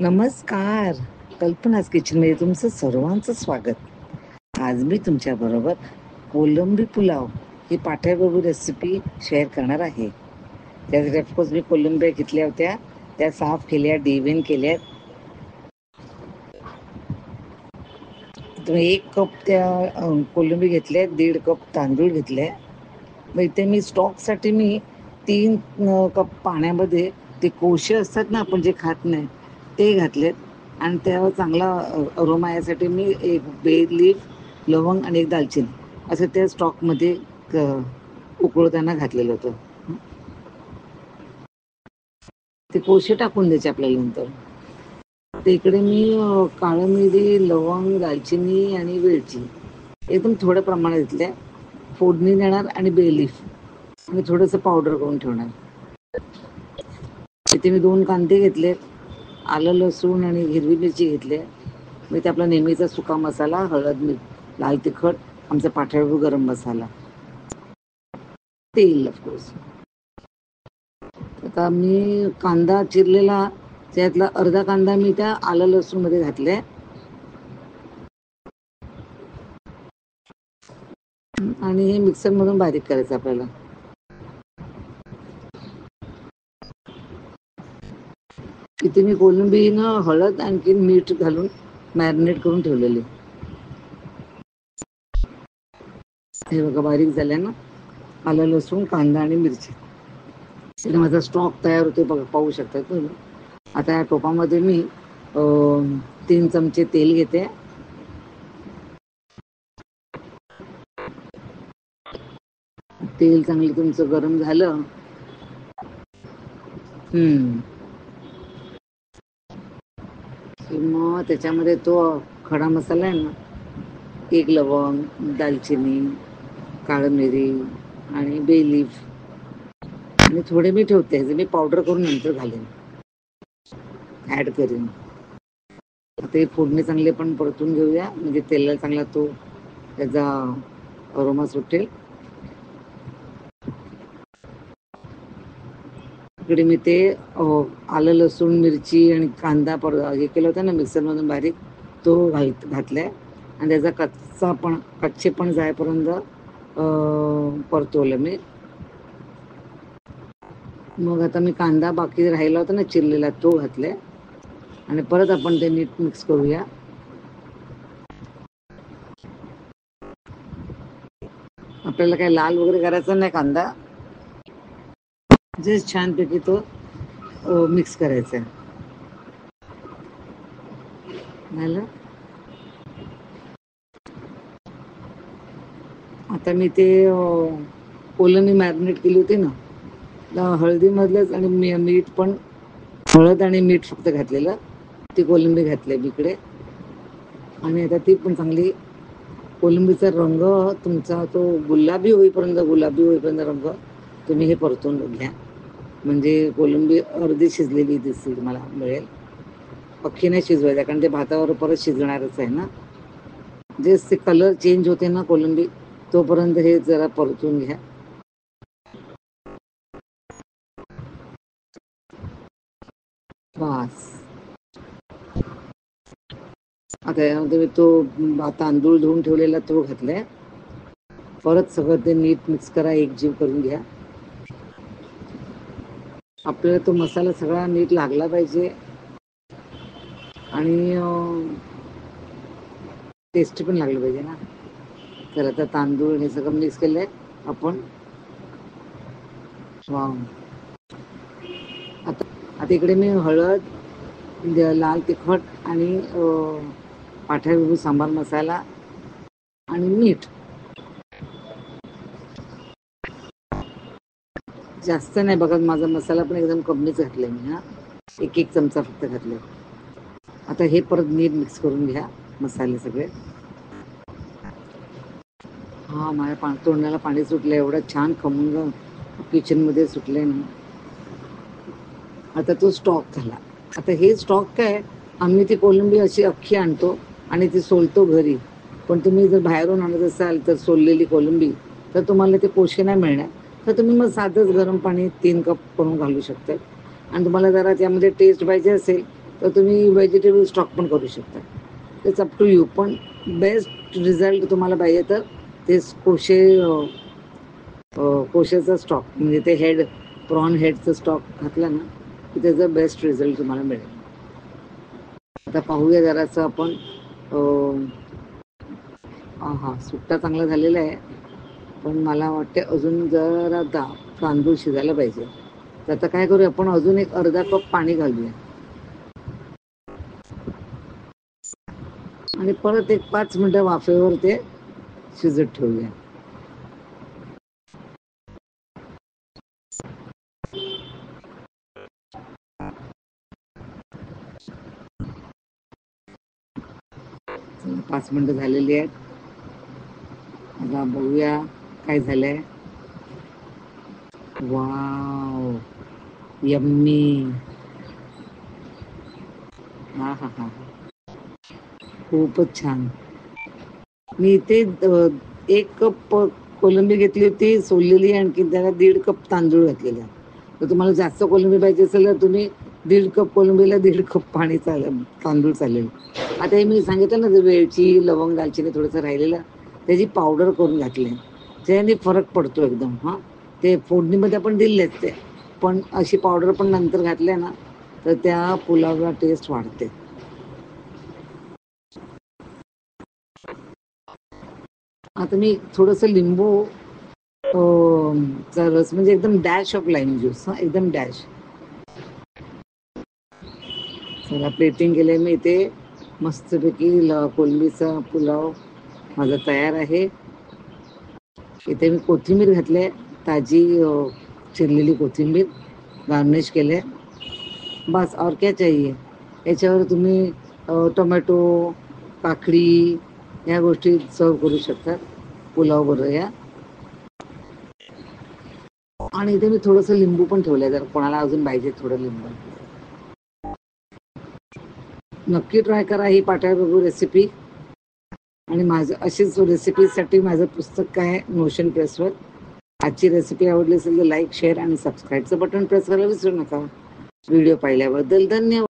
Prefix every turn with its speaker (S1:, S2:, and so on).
S1: नमस्कार. कल्पनाच किचनमध्ये तुमचं सर्वांचं स्वागत. आज मी तुमच्याबरोबर कोलंबी पुलाव ही पाठ्याबरोबर रेसिपी शेअर करणार आहे. त्यासाठी ऑफकोर्स मी कोलंब्या घेतल्या होत्या, त्या साफ केल्या, डिवेन केल्या. तुम्ही 1 कप त्या कोलंबी घेतल्या, 1.5 कप तांदूळ घेतले. मग इथे मी स्टॉकसाठी मी 3 कप पाण्यामध्ये ते कोशे असतात ना आपण जे खात नाही ते घातलेत आणि त्यावर चांगला अरोमा यासाठी मी 1 बे लीफ, लवंग आणि 1 दालचिनी असं त्या स्टॉकमध्ये उकळताना घातलेलं होतं. ते कोशे टाकून द्यायचे आपल्याला नंतर. तर इकडे मी काळं मिरी, लवंग, दालचिनी आणि वेलची एकदम थोड्या प्रमाणात घेतल्या. फोडणी देणार आणि बे लीफ आणि थोडंसं पावडर करून ठेवणार. इथे मी 2 कांदे घेतले, आलं लसूण आणि हिरवी मिरची घेतली. मी ते आपला नेहमीचा सुका मसाला, हळद, मीठ, लाल तिखट, आमचा पाठीमागे गरम मसाला, तेल ऑफकोर्स. आता मी कांदा चिरलेला त्यातला अर्धा कांदा मी त्या आलं लसूण मध्ये घातले आणि हे मिक्सर मधून बारीक करायचं आपल्याला. इथे मी कोलंबीनं हळद आणखी मीठ घालून मॅरिनेट करून ठेवलेले. हे बघा बारीक झाल्या ना, आलं लसूण, कांदा आणि मिरची. इथे माझा स्टॉक तयार होते बघा, पाहू शकता तुम्ही. आता या टोपामध्ये मी 3 चमचे तेल घेते. तेल चांगलं तुमचं गरम झालं मग त्याच्यामध्ये तो खडा मसाला आहे ना, 1 लवंग, दालचिनी, काळं मिरी आणि बे लीफ आणि थोडे मी ठेवते, मी पावडर करून नंतर घालेन, ऍड करेन. आता हे फोडणी चांगले पण परतून घेऊया, म्हणजे तेलाला चांगला तो त्याचा अरोमा सुटेल. इकडे मी ते आलं लसूण मिरची आणि कांदा हे केलं होतं ना मिक्सरमधून बारीक, तो घातलाय आणि त्याचा कच्चेपण जायपर्यंत परतवलं मी. मग आता मी कांदा बाकी राहिला होता ना चिरलेला तो घातलाय आणि परत आपण ते नीट मिक्स करूया. आपल्याला काही लाल वगैरे करायचा नाही कांदा, जे छानपैकी तो मिक्स करायचा झालं. आता मी ते कोलंबी मॅरिनेट केली होती ना, हळदीमधलंच आणि मीठ पण, हळद आणि मीठ फक्त घातलेलं, ती कोलंबी घातली इकडे. आणि आता ती पण चांगली कोलंबीचा रंग तुमचा तो गुलाबी होईपर्यंत रंग तुम्ही हे परतून घ्या, म्हणजे कोलंबी अर्धी शिजलेली दिसतील मला मिळेल. अख्खी नाही शिजवायचं कारण ते भातावर परत शिजणारच आहे ना. जे ते कलर चेंज होते ना कोलंबी, तोपर्यंत हे जरा परतून घ्या. बस आता यामध्ये तो तांदूळ धुवून ठेवलेला तो घातलाय. परत सगळं ते नीट मिक्स करा, एकजीव करून घ्या. आपल्याला तो मसाला सगळा नीट लागला पाहिजे आणि टेस्टी पण लागलं पाहिजे ना. तर आता तांदूळ हे सगळं मिक्स केलंय आपण. आता इकडे मी हळद, लाल तिखट आणि पाठीमागे सांबार मसाला आणि मीठ जास्त नाही बघा, माझा मसाला पण एकदम कमीच घातलाय मी. 1 चमचा फक्त घातलाय. आता हे परत नीट मिक्स करून घ्या मसाले सगळे. माझ्या तोंडाला पाणी सुटलं, एवढं छान खमंग किचनमध्ये सुटलंय ना. आता तो स्टॉक झाला. आता हे स्टॉक काय, आम्ही ती कोलंबी अशी अख्खी आणतो आणि ती सोलतो घरी. पण तुम्ही जर बाहेरून आणत असाल तर सोललेली कोलंबी, तर तुम्हाला ते कोशे नाही मिळणार. तर तुम्ही मग साधंच गरम पाणी 3 कप करून घालू शकता. आणि तुम्हाला जरा त्यामध्ये टेस्ट पाहिजे असेल तर तुम्ही व्हेजिटेबल स्टॉक पण करू शकता. It's up to you. पण बेस्ट रिझल्ट तुम्हाला पाहिजे तर ते कोशाचा स्टॉक म्हणजे ते प्रॉन हेडचं स्टॉक घातला ना की त्याचा बेस्ट रिझल्ट तुम्हाला मिळेल. आता पाहूया जरासं आपण. हा सुट्टा चांगला झालेला आहे, पण मला वाटते अजून जरा तांदूळ शिजायला पाहिजे. तर आता काय करूया आपण, अजून एक अर्धा कप पाणी घालूया आणि परत एक 5 मिनिटं वाफेवर ते शिजत ठेवूया. चला, 5 मिनिटं झालेली आहेत. आता बघूया काय झालंय. Wow, yummy. हा हा हा, खूपच छान. मी इथे 1 कप कोलंबी घेतली होती सोललेली, आणखी त्याला 1.5 कप तांदूळ घातलेला. तर तुम्हाला जास्त कोलंबी पाहिजे असेल तर तुम्ही 1.5 कप कोलंबीला 1.5 कप पाणी तांदूळ चालेल. आता हे मी सांगितलं ना, वेलची, लवंग, दालचिनी थोडंसं राहिलेलं त्याची पावडर करून घातली. त्याने फरक पडतो एकदम. हां, ते फोडणीमध्ये आपण दिलेच ते, पण अशी पावडर पण नंतर घातल्या ना तर त्या पुलावला टेस्ट वाढते. आता मी थोडंसं लिंबू चा रस म्हणजे एकदम डॅश ऑफ लाईम ज्यूस, एकदम डॅश. चला, प्लेटिंग केलंय मी इथे मस्तपैकी. कोलंबीचा पुलाव माझा तयार आहे. इथे मी कोथिंबीर घातले, ताजी चिरलेली कोथिंबीर गार्निश केले. बस और क्या चाहिए. याच्यावर तुम्ही टोमॅटो, काकडी या गोष्टी सर्व करू शकतात पुलाव बरोबर या. आणि इथे मी थोडंसं लिंबू पण ठेवलंय, जर कोणाला अजून पाहिजे थोडं लिंबू. नक्की ट्राय करा ही पाट्या बघू रेसिपी. आणि माझं अशीच रेसिपीसाठी माझं पुस्तक काय आहे नोशन प्रेसवर. आजची रेसिपी आवडली असेल तर लाईक, शेअर आणि सबस्क्राईबचं बटन प्रेस करायला विसरू नका. व्हिडिओ पाहिल्याबद्दल धन्यवाद.